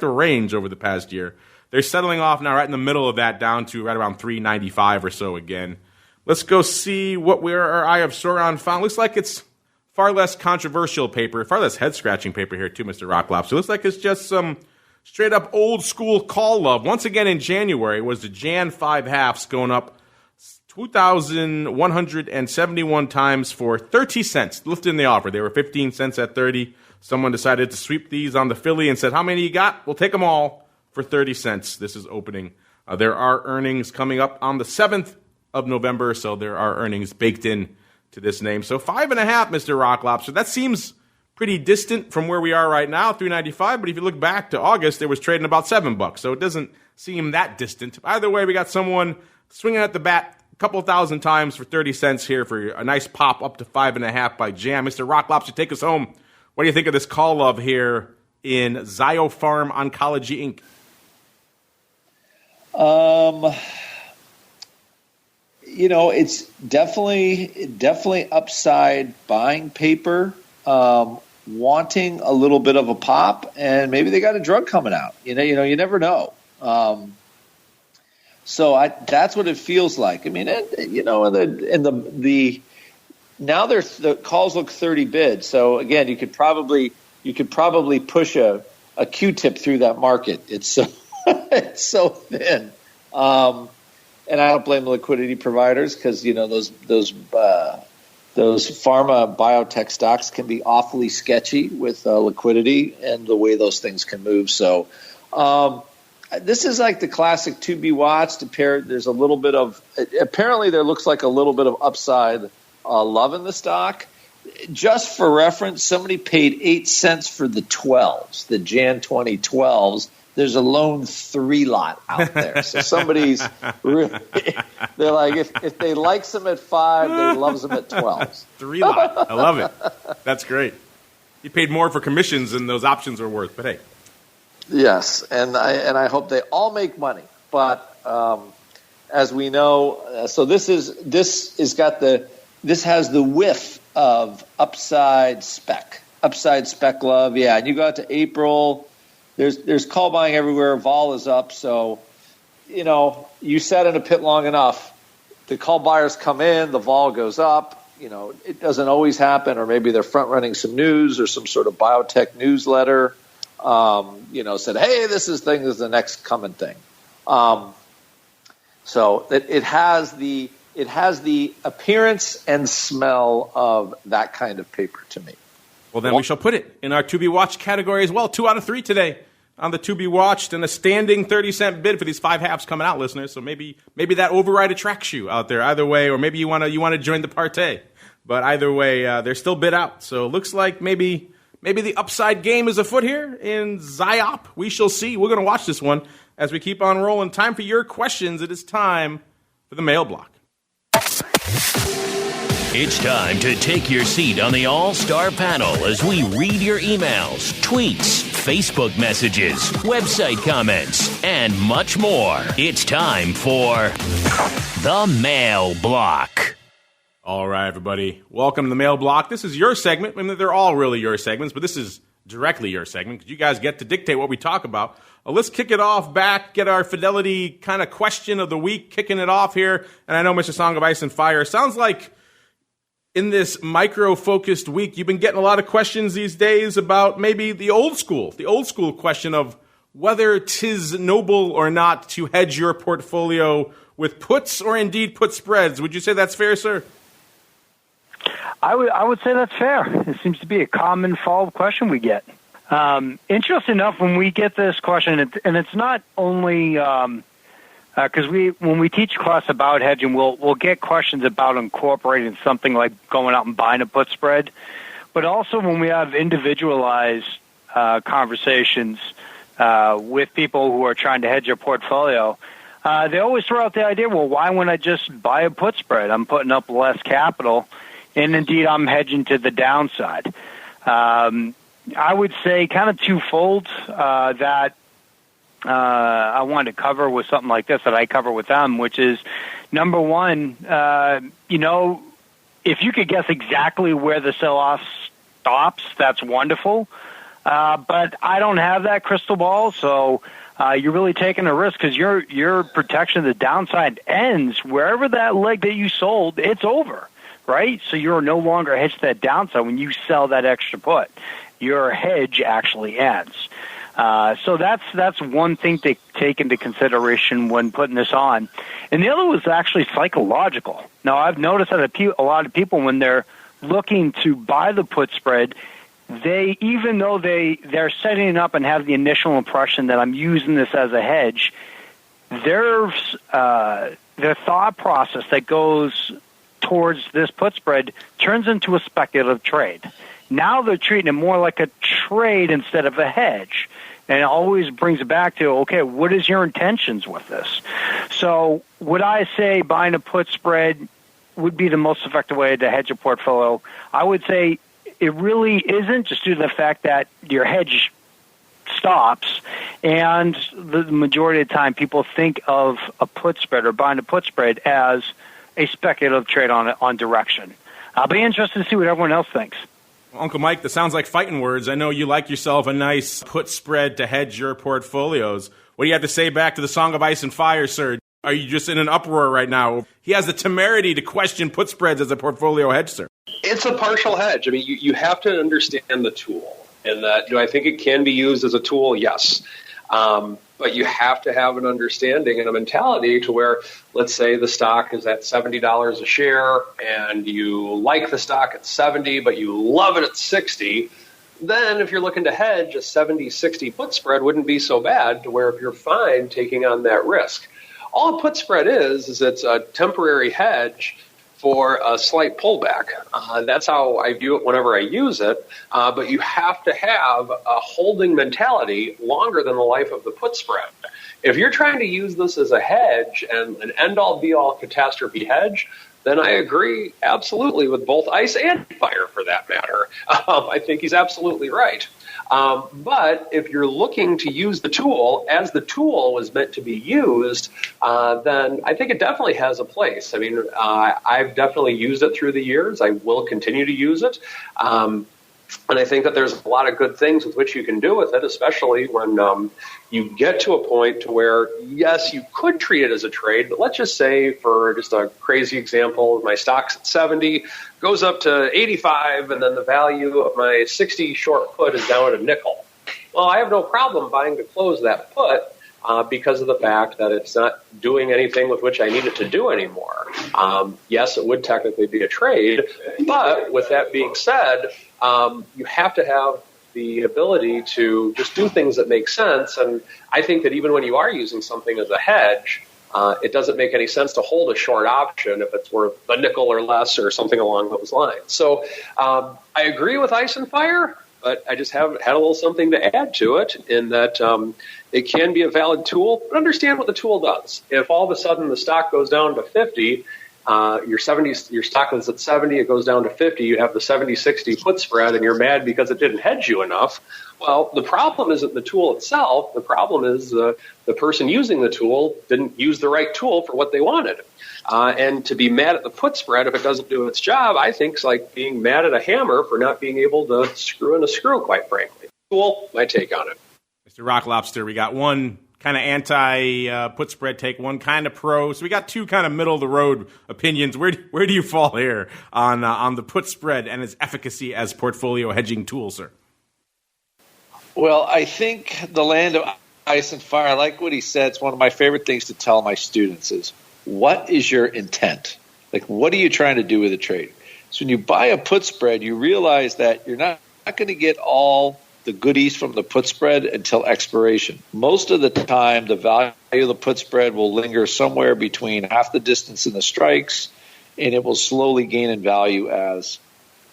range over the past year. They're settling off now right in the middle of that, down to right around $3.95 or so again. Let's go see what our Eye of Sauron found. Looks like it's far less controversial paper, far less head-scratching paper here too, Mr. Rock Lobster. Looks like it's just some straight-up old-school call love. Once again in January was the Jan 5 halves going up 2,171 times for 30 cents, lifting the offer. They were 15 cents at 30. Someone decided to sweep these on the Philly and said, how many you got? We'll take them all for 30 cents. This is opening. There are earnings coming up on the 7th of November, so there are earnings baked in to this name. So 5.5, Mr. Rock Lobster. That seems pretty distant from where we are right now, $3.95. But if you look back to August, it was trading about $7, so it doesn't seem that distant. Either way, we got someone swinging at the bat a couple thousand times for 30 cents here for a nice pop up to 5.5 by Jam. Mr. Rock Lobster, take us home. What do you think of this call love here in ZIOP Oncology Inc.? It's definitely upside buying paper, wanting a little bit of a pop, and maybe they got a drug coming out. You never know. So that's what it feels like. I mean, now the calls look 30 bid. So again, you could probably push a Q-tip through that market. It's so it's so thin. And I don't blame the liquidity providers because those pharma biotech stocks can be awfully sketchy with liquidity and the way those things can move. So this is like the classic to be watched. There's a little bit of apparently there looks like a little bit of upside love in the stock. Just for reference, somebody paid 8 cents for the 12s, the Jan 2012s. There's a lone 3 lot out there. So somebody's really, they're like, if they likes them at 5, they loves them at 12s. 3 lot. I love it. That's great. He paid more for commissions than those options are worth, but hey. Yes, and I hope they all make money. But as we know, so this has the whiff of upside spec love. Yeah, and you go out to April. There's call buying everywhere. Vol is up, so you sat in a pit long enough. The call buyers come in, the vol goes up. It doesn't always happen, or maybe they're front running some news or some sort of biotech newsletter. Said, hey, this is the next coming thing. So it has the appearance and smell of that kind of paper to me. Well, then we shall put it in our to be watched category as well. 2 out of 3 today on the to be watched, and a standing 30-cent bid for these 5 halves coming out, listeners. So maybe that override attracts you out there either way, or maybe you want to join the partay. But either way, they're still bid out. So it looks like maybe the upside game is afoot here in ZIOP. We shall see. We're going to watch this one as we keep on rolling. Time for your questions. It is time for the mail block. It's time to take your seat on the All-Star panel as we read your emails, tweets, Facebook messages, website comments, and much more. It's time for the Mail Block. All right, everybody. Welcome to the Mail Block. This is your segment. I mean, they're all really your segments, but this is directly your segment because you guys get to dictate what we talk about. Let's kick it off get our Fidelity kind of question of the week, kicking it off here. And I know, Mr. Song of Ice and Fire, sounds like in this micro-focused week, you've been getting a lot of questions these days about maybe the old school question of whether 'tis noble or not to hedge your portfolio with puts or indeed put spreads. Would you say that's fair, sir? I would say that's fair. It seems to be a common follow-up question we get. Interesting enough, when we get this question, and it's not only because when we teach class about hedging, we'll get questions about incorporating something like going out and buying a put spread, but also when we have individualized conversations with people who are trying to hedge their portfolio, they always throw out the idea, well, why wouldn't I just buy a put spread? I'm putting up less capital, and indeed I'm hedging to the downside. I would say kind of twofold that I wanted to cover with something like this that I cover with them, which is, number one, if you could guess exactly where the sell-off stops, that's wonderful. But I don't have that crystal ball, so you're really taking a risk because your protection of the downside ends wherever that leg that you sold, it's over, right? So you're no longer hedged to that downside when you sell that extra put. Your hedge actually ends. So that's one thing to take into consideration when putting this on. And the other was actually psychological. Now, I've noticed that a lot of people, when they're looking to buy the put spread, even though they're setting it up and have the initial impression that I'm using this as a hedge, their thought process that goes towards this put spread turns into a speculative trade. Now they're treating it more like a trade instead of a hedge. And it always brings it back to, okay, what is your intentions with this? So would I say buying a put spread would be the most effective way to hedge a portfolio? I would say it really isn't, just due to the fact that your hedge stops, and the majority of the time people think of a put spread or buying a put spread as a speculative trade on direction. I'll be interested to see what everyone else thinks. Uncle Mike, that sounds like fighting words. I know you like yourself a nice put spread to hedge your portfolios. What do you have to say back to the Song of Ice and Fire, sir? Are you just in an uproar right now? He has the temerity to question put spreads as a portfolio hedge, sir. It's a partial hedge. I mean, you have to understand the tool. And that, do I think it can be used as a tool? Yes. But you have to have an understanding and a mentality to where, let's say the stock is at $70 a share and you like the stock at 70, but you love it at 60. Then if you're looking to hedge, a 70-60 put spread wouldn't be so bad, to where if you're fine taking on that risk. All a put spread is it's a temporary hedge for a slight pullback. That's how I view it whenever I use it. But you have to have a holding mentality longer than the life of the put spread. If you're trying to use this as a hedge and an end-all be-all catastrophe hedge, then I agree absolutely with both Ice and Fire, for that matter. I think he's absolutely right. But if you're looking to use the tool as the tool was meant to be used, then I think it definitely has a place. I mean, I've definitely used it through the years. I will continue to use it. And I think that there's a lot of good things with which you can do with it, especially when you get to a point to where, yes, you could treat it as a trade, but let's just say, for just a crazy example, my stock's at 70, goes up to 85, and then the value of my 60 short put is down at a nickel. Well, I have no problem buying to close that put because of the fact that it's not doing anything with which I need it to do anymore. Yes, it would technically be a trade, but with that being said, you have to have the ability to just do things that make sense. And I think that even when you are using something as a hedge, it doesn't make any sense to hold a short option if it's worth a nickel or less or something along those lines. So I agree with Ice and Fire, but I just have had a little something to add to it, in that it can be a valid tool, but understand what the tool does. If all of a sudden the stock goes down to 50, your stock is at 70, it goes down to 50, you have the 70-60 put spread, and you're mad because it didn't hedge you enough. Well, the problem isn't the tool itself. The problem is the person using the tool didn't use the right tool for what they wanted. And to be mad at the put spread if it doesn't do its job, I think, is like being mad at a hammer for not being able to screw in a screw, quite frankly. Cool, my take on it. Mr. Rock Lobster, we got one kind of anti-put spread take, one kind of pro. So we got two kind of middle-of-the-road opinions. Where do you fall here on the put spread and its efficacy as portfolio hedging tool, sir? Well, I think the land of Ice and Fire, I like what he said. It's one of my favorite things to tell my students is, what is your intent? Like, what are you trying to do with a trade? So when you buy a put spread, you realize that you're not going to get all the goodies from the put spread until expiration. Most of the time, the value of the put spread will linger somewhere between half the distance in the strikes, and it will slowly gain in value as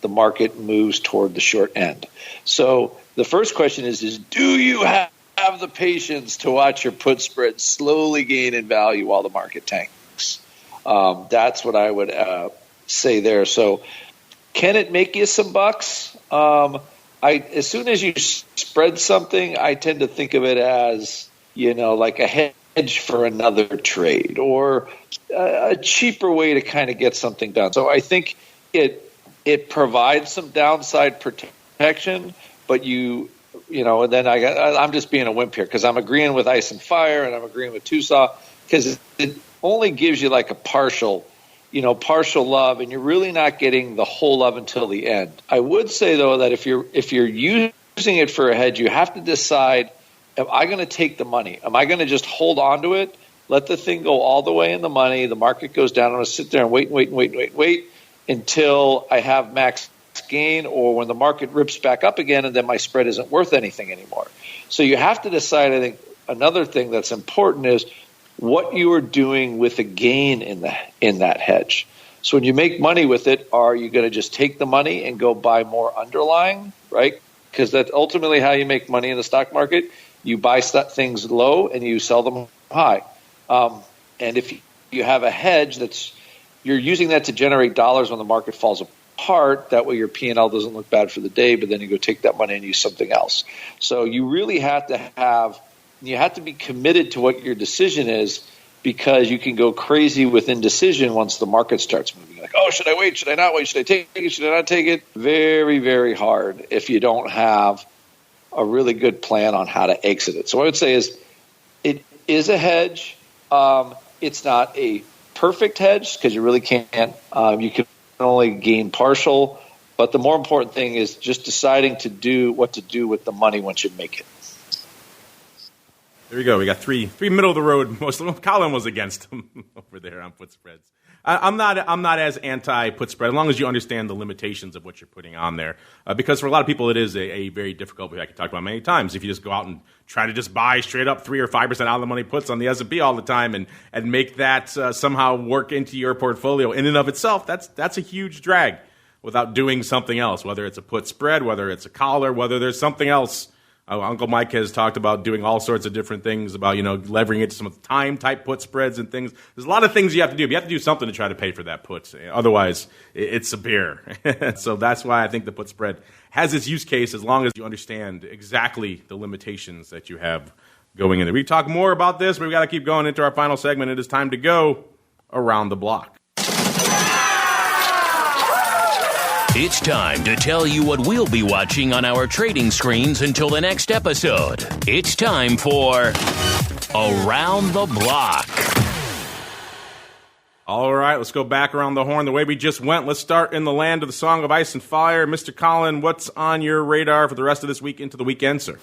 the market moves toward the short end. So the first question is do you have the patience to watch your put spread slowly gain in value while the market tanks? That's what I would say there. So can it make you some bucks? As soon as you spread something, I tend to think of it as, like a hedge for another trade or a cheaper way to kind of get something done. So I think it provides some downside protection, but and then I'm just being a wimp here because I'm agreeing with Ice and Fire and I'm agreeing with TOSAW because it only gives you like a partial love, and you're really not getting the whole love until the end. I would say, though, that if you're using it for a hedge, you have to decide, am I going to take the money? Am I going to just hold on to it, let the thing go all the way in the money, the market goes down, I'm going to sit there and wait until I have max gain, or when the market rips back up again and then my spread isn't worth anything anymore. So you have to decide. I think another thing that's important is what you are doing with a gain in that hedge. So when you make money with it, are you going to just take the money and go buy more underlying, right? Because that's ultimately how you make money in the stock market. You buy things low and you sell them high. And if you have a hedge you're using that to generate dollars when the market falls apart, that way your P&L doesn't look bad for the day, but then you go take that money and use something else. So you really have to be committed to what your decision is, because you can go crazy with indecision once the market starts moving. Like, oh, should I wait? Should I not wait? Should I take it? Should I not take it? Very, very hard if you don't have a really good plan on how to exit it. So what I would say is it is a hedge. It's not a perfect hedge because you really can't. You can only gain partial. But the more important thing is just deciding to do what to do with the money once you make it. There we go. We got three middle of the road. Colin was against them over there on put spreads. I'm not as anti put spread as long as you understand the limitations of what you're putting on there. Because for a lot of people, it is a very difficult. I can talk about many times. If you just go out and try to just buy straight up 3 or 5% out of the money puts on the S&P all the time and make that somehow work into your portfolio in and of itself, that's a huge drag without doing something else. Whether it's a put spread, whether it's a collar, whether there's something else. Uncle Mike has talked about doing all sorts of different things about, leveraging it to some of the time-type put spreads and things. There's a lot of things you have to do. You have to do something to try to pay for that put. Otherwise, it's a bear. So that's why I think the put spread has its use case as long as you understand exactly the limitations that you have going in there. We talk more about this, but we've got to keep going into our final segment. It is time to go around the block. It's time to tell you what we'll be watching on our trading screens until the next episode. It's time for Around the Block. All right, let's go back around the horn the way we just went. Let's start in the land of the Song of Ice and Fire. Mr. Colin, what's on your radar for the rest of this week into the weekend, sir?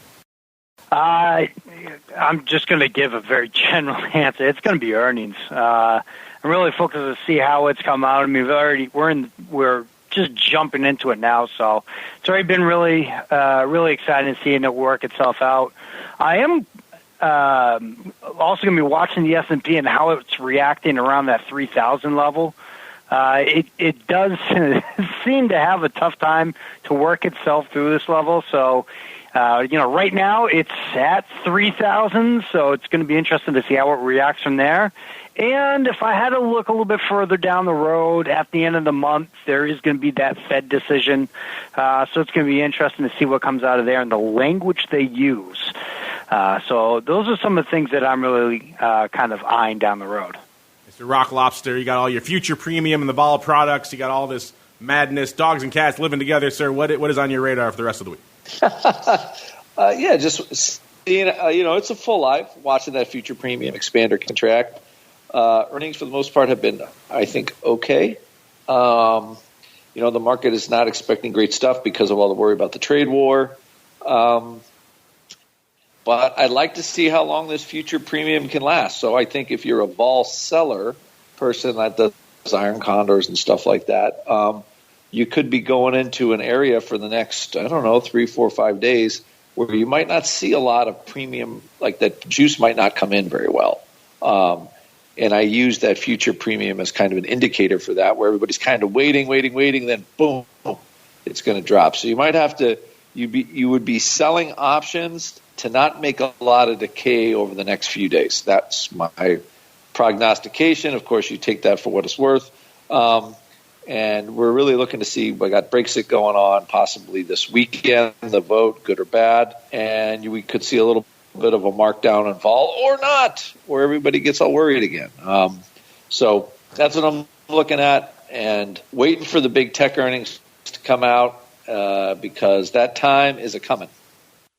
I'm just going to give a very general answer. It's going to be earnings. I'm really focused to see how it's come out. I mean, we're just jumping into it now, so it's already been really exciting seeing it work itself out. I am also going to be watching the S&P and how it's reacting around that 3,000 level. It does seem to have a tough time to work itself through this level, so right now it's at 3,000, so it's going to be interesting to see how it reacts from there. And if I had to look a little bit further down the road, at the end of the month, there is going to be that Fed decision. So it's going to be interesting to see what comes out of there and the language they use. So those are some of the things that I'm really kind of eyeing down the road. Mr. Rock Lobster, you got all your future premium and the vol products. You got all this madness, dogs and cats living together, sir. What is on your radar for the rest of the week? Just seeing, it's a full life, watching that future premium expand or contract. Earnings, for the most part, have been, I think, okay. The market is not expecting great stuff because of all the worry about the trade war. But I'd like to see how long this future premium can last. So I think if you're a vol seller person that does iron condors and stuff like that, you could be going into an area for the next, 3, 4, 5 days where you might not see a lot of premium, like that juice might not come in very well. And I use that future premium as kind of an indicator for that, where everybody's kind of waiting, then boom, it's going to drop. So you might have to, you would be selling options to not make a lot of decay over the next few days. That's my prognostication. Of course, you take that for what it's worth. And we're really looking to see, we got Brexit going on possibly this weekend, the vote, good or bad. And we could see a little bit of a markdown on vol or not, where everybody gets all worried again. So that's what I'm looking at, and waiting for the big tech earnings to come out because that time is a coming.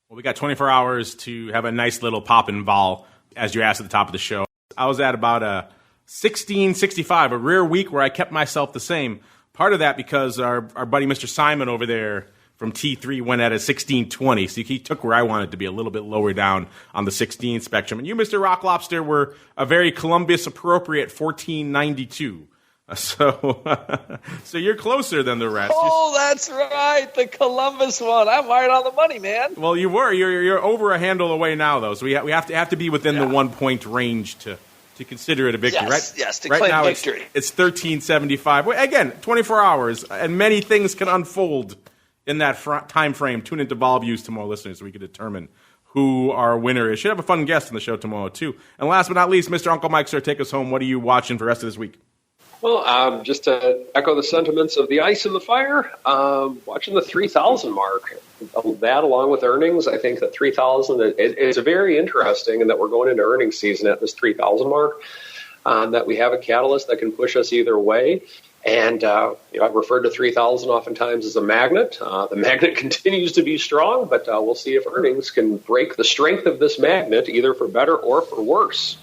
Well, we got 24 hours to have a nice little pop in vol, as you asked at the top of the show. I was at about a 1665, a rare week where I kept myself the same. Part of that because our buddy Mr. Simon over there from T3 went at a 1620, so he took where I wanted to be, a little bit lower down on the 16 spectrum. And you, Mr. Rock Lobster, were a very Columbus-appropriate 1492. So you're closer than the rest. Oh, that's right, the Columbus one. I'm right on the money, man. Well, you were. You're over a handle away now, though. So we have to be within the 1 point range to consider it a victory, right? Yes, to right claim now victory. It's 1375. Well, again, 24 hours, and many things can unfold in that time frame. Tune into Vol Views to more listeners so we can determine who our winner is. Should have a fun guest on the show tomorrow, too. And last but not least, Mr. Uncle Mike, sir, take us home. What are you watching for the rest of this week? Well, just to echo the sentiments of the ice and the fire, watching the 3,000 mark. That, along with earnings, I think that 3,000 is very interesting, and that we're going into earnings season at this 3,000 mark, that we have a catalyst that can push us either way. And I've referred to 3,000 oftentimes as a magnet. The magnet continues to be strong, but we'll see if earnings can break the strength of this magnet, either for better or for worse.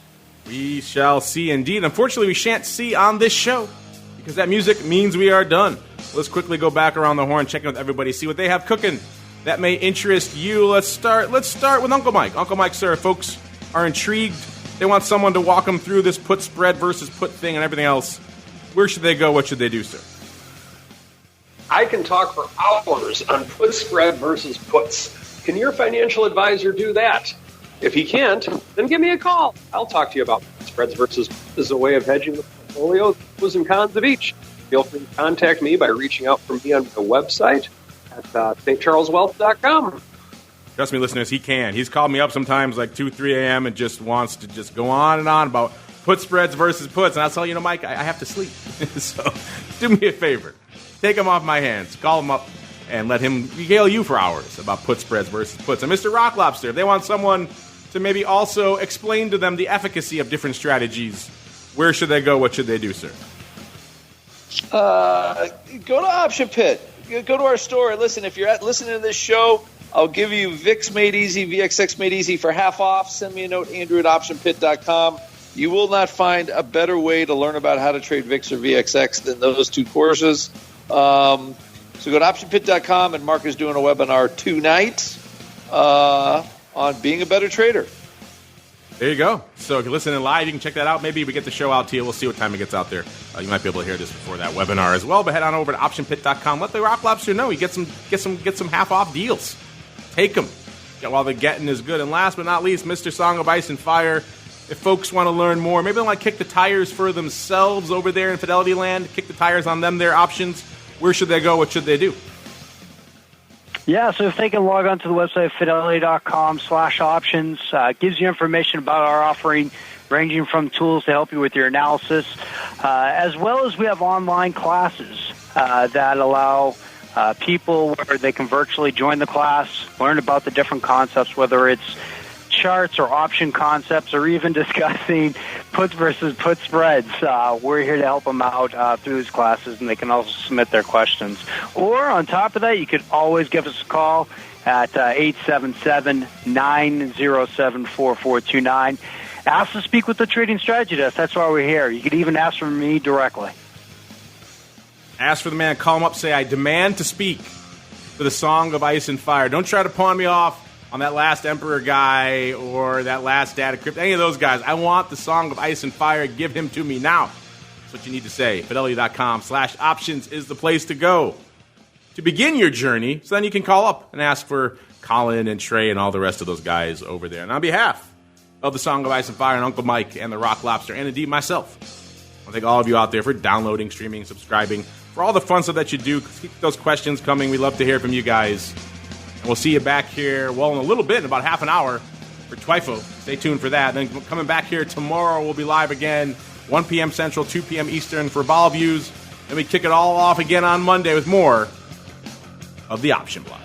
We shall see indeed. Unfortunately, we shan't see on this show because that music means we are done. Let's quickly go back around the horn, check in with everybody, see what they have cooking that may interest you. Let's start with Uncle Mike. Uncle Mike, sir, folks are intrigued. They want someone to walk them through this put spread versus put thing and everything else. Where should they go? What should they do, sir? I can talk for hours on put spread versus puts. Can your financial advisor do that? If he can't, then give me a call. I'll talk to you about spreads versus puts as a way of hedging the portfolio, the pros and cons of each. Feel free to contact me by reaching out for me on my website at stcharleswealth.com. Trust me, listeners, he can. He's called me up sometimes like 2, 3 a.m. and just wants to just go on and on about put spreads versus puts. And I'll tell you, Mike, I have to sleep. So do me a favor. Take him off my hands. Call him up and let him regale you for hours about put spreads versus puts. And Mr. Rock Lobster, if they want someone to maybe also explain to them the efficacy of different strategies, where should they go? What should they do, sir? Go to Option Pit. Go to our store. Listen, if you're listening to this show, I'll give you VIX Made Easy, VXX Made Easy for half off. Send me a note, Andrew@optionpit.com. You will not find a better way to learn about how to trade VIX or VXX than those two courses. So go to optionpit.com, and Mark is doing a webinar tonight on being a better trader. There you go. So if you're listening live, you can check that out. Maybe we get the show out to you. We'll see what time it gets out there. You might be able to hear this before that webinar as well. But head on over to optionpit.com. Let the Rock Lobster know you get some half off deals. Take them while the getting is good. And last but not least, Mr. Song of Ice and Fire. If folks want to learn more, maybe they want to kick the tires for themselves over there in Fidelity Land, kick the tires on them, their options. Where should they go? What should they do? Yeah, so if they can log on to the website, fidelity.com/options, gives you information about our offering, ranging from tools to help you with your analysis, as well as we have online classes that allow people where they can virtually join the class, learn about the different concepts, whether it's charts or option concepts, or even discussing puts versus put spreads. We're here to help them out through these classes, and they can also submit their questions. Or on top of that, you could always give us a call at 877-907-4429. Ask to speak with the trading strategy desk. That's why we're here. You could even ask for me directly. Ask for the man. Call him up. Say, I demand to speak for the Song of Ice and Fire. Don't try to pawn me off on that last Emperor guy or that last Data Crypt, any of those guys. I want the Song of Ice and Fire. Give him to me now. That's what you need to say. Fidelity.com/options is the place to go to begin your journey. So then you can call up and ask for Colin and Trey and all the rest of those guys over there. And on behalf of the Song of Ice and Fire and Uncle Mike and the Rock Lobster and indeed myself, I want to thank all of you out there for downloading, streaming, subscribing, for all the fun stuff that you do. Keep those questions coming. We love to hear from you guys. And we'll see you back here, well, in a little bit, in about half an hour, for TWIFO. Stay tuned for that. Then coming back here tomorrow, we'll be live again, 1 p.m. Central, 2 p.m. Eastern for Vol Views. Then we kick it all off again on Monday with more of the Option Block.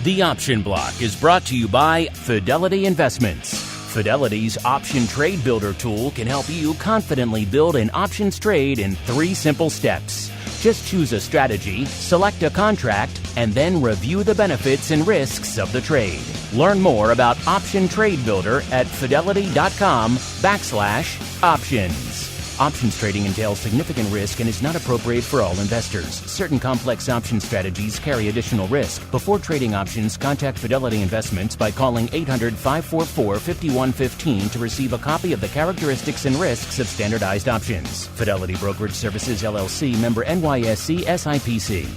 The Option Block is brought to you by Fidelity Investments. Fidelity's Option Trade Builder tool can help you confidently build an options trade in 3 simple steps. Just choose a strategy, select a contract, and then review the benefits and risks of the trade. Learn more about Option Trade Builder at fidelity.com/options. Options trading entails significant risk and is not appropriate for all investors. Certain complex option strategies carry additional risk. Before trading options, contact Fidelity Investments by calling 800-544-5115 to receive a copy of the characteristics and risks of standardized options. Fidelity Brokerage Services, LLC, member NYSE SIPC.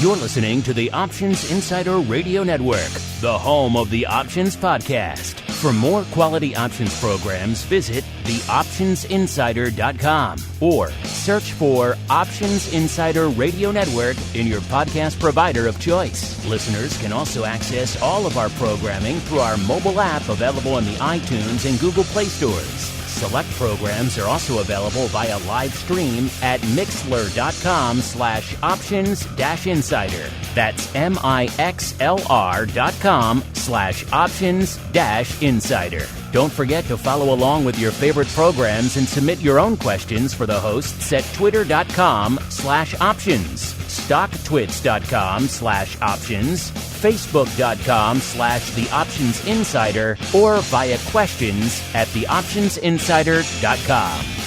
You're listening to the Options Insider Radio Network, the home of the Options Podcast. For more quality options programs, visit theoptionsinsider.com or search for Options Insider Radio Network in your podcast provider of choice. Listeners can also access all of our programming through our mobile app available in the iTunes and Google Play stores. Select programs are also available via live stream at mixlr.com/options-insider. That's mixlr.com/options-insider. Don't forget to follow along with your favorite programs and submit your own questions for the hosts at twitter.com/options, stocktwits.com/options, facebook.com/theoptionsinsider, or via questions at theoptionsinsider.com.